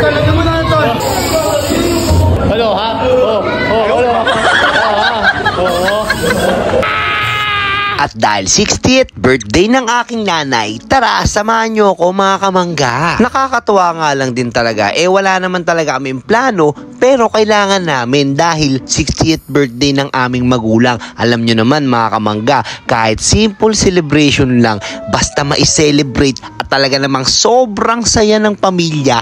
Talaga mo na ito. Hello, ha? Hello. At dahil 60th birthday ng aking nanay, tara, samahan nyo ako mga kamangga. Nakakatuwa nga lang din talaga, wala naman talaga kaming plano, pero kailangan namin dahil 60th birthday ng aming magulang. Alam nyo naman mga kamangga, kahit simple celebration lang, basta ma-celebrate at talaga namang sobrang saya ng pamilya,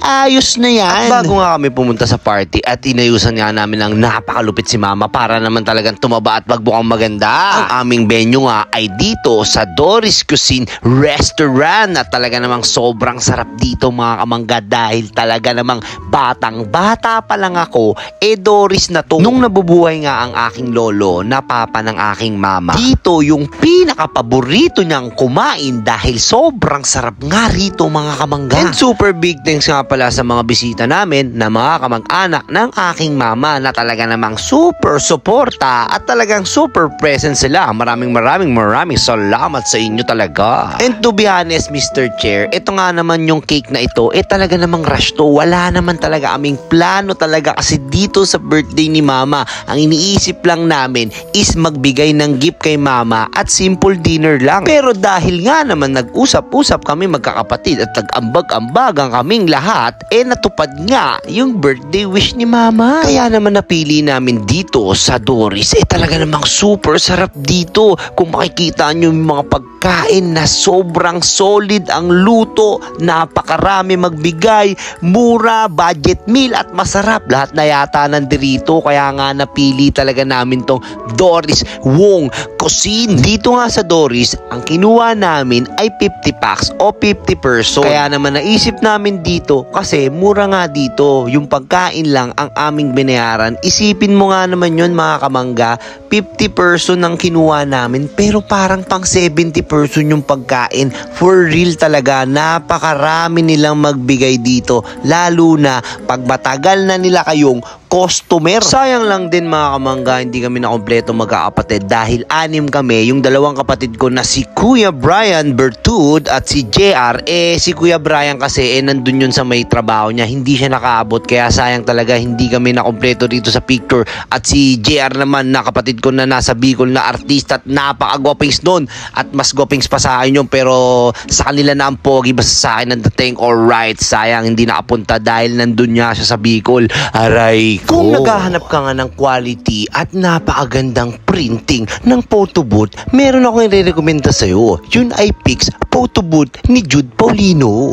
ayos na yan. At bago nga kami pumunta sa party at inayusan nga namin ng napakalupit si mama para naman talagang tumaba at magbukang maganda. Ang aming venue nga ay dito sa Doris Cuisine Restaurant at talaga namang sobrang sarap dito mga kamangga dahil talaga namang batang-bata pa lang ako, Doris na to. Nung nabubuhay nga ang aking lolo na papa ng aking mama, dito yung pinaka-paborito niyang kumain dahil sobrang sarap nga rito mga kamangga. And super big thanks nga pala sa mga bisita namin na mga kamag-anak ng aking mama na talaga namang super suporta at talagang super present sila. Maraming salamat sa inyo talaga. And to be honest, Mr. Chair, ito nga naman yung cake na ito, talaga namang rush to. Wala naman talaga aming plano talaga kasi dito sa birthday ni mama, ang iniisip lang namin is magbigay ng gift kay mama at simple dinner lang. Pero dahil nga naman nag-usap-usap kami magkakapatid at nag-ambag-ambagan kaming lahat, natupad nga yung birthday wish ni mama. Kaya naman napili namin dito sa Doris, talaga namang super sarap dito. Kung makikita nyo yung mga pagkain na sobrang solid ang luto, napakarami magbigay, mura, budget meal at masarap. Lahat na yata nandirito kaya nga napili talaga namin tong Doris Wong Cuisine. Dito nga sa Doris, ang kinuha namin ay 50 packs o 50 person. Kaya naman naisip namin dito kasi mura nga dito. Yung pagkain lang ang aming binayaran. Isipin mo nga naman yun mga kamangga, 50 person ang kinuha namin pero parang pang 70 person yung pagkain. For real talaga, napakarami nilang magbigay dito lalo na pag matagal na nila kayong customer. Sayang lang din mga kamangga, hindi kami na kompleto magkakapatid dahil 6 kami. Yung dalawang kapatid ko na si Kuya Brian Bertud at si JR, si Kuya Brian kasi nandun yun sa may trabaho niya, hindi siya nakaabot kaya sayang talaga hindi kami na kompleto dito sa picture. At si JR naman na kapatid ko na nasa Bicol na artista at napaka-gwapings nun at mas gwapings pa sa akin yun pero sa kanila na ang pogi, basta sa akin nandating. Alright, sayang hindi nakapunta dahil nandun niya siya sa Bicol. Aray, kung naghahanap ka nga ng quality at napakagandang printing ng photo booth, meron akong i-recommenda sa'yo. Yun ay Pix Photo Booth ni Jude Paulino.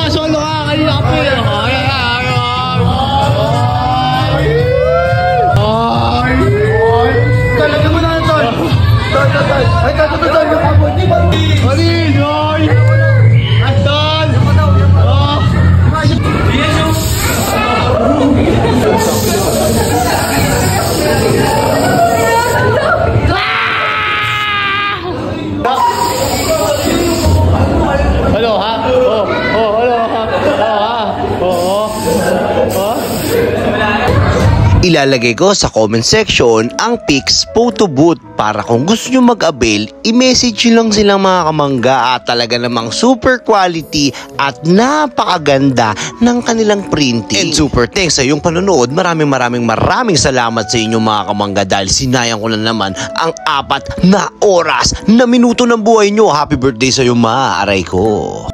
Solo ka, kanina ka po. Talaga mo na ito. Ay, Hello, ha? Ilalagay ko sa comment section ang Pix Photo Booth para kung gusto nyo mag-avail, i-message nyo lang silang mga kamangga at talaga namang super quality at napakaganda ng kanilang printing. And super thanks sa iyong panonood. Maraming salamat sa inyo mga kamangga dahil sinayang ko na naman ang 4 na oras na minuto ng buhay nyo. Happy birthday sa iyo, ma. Aray ko.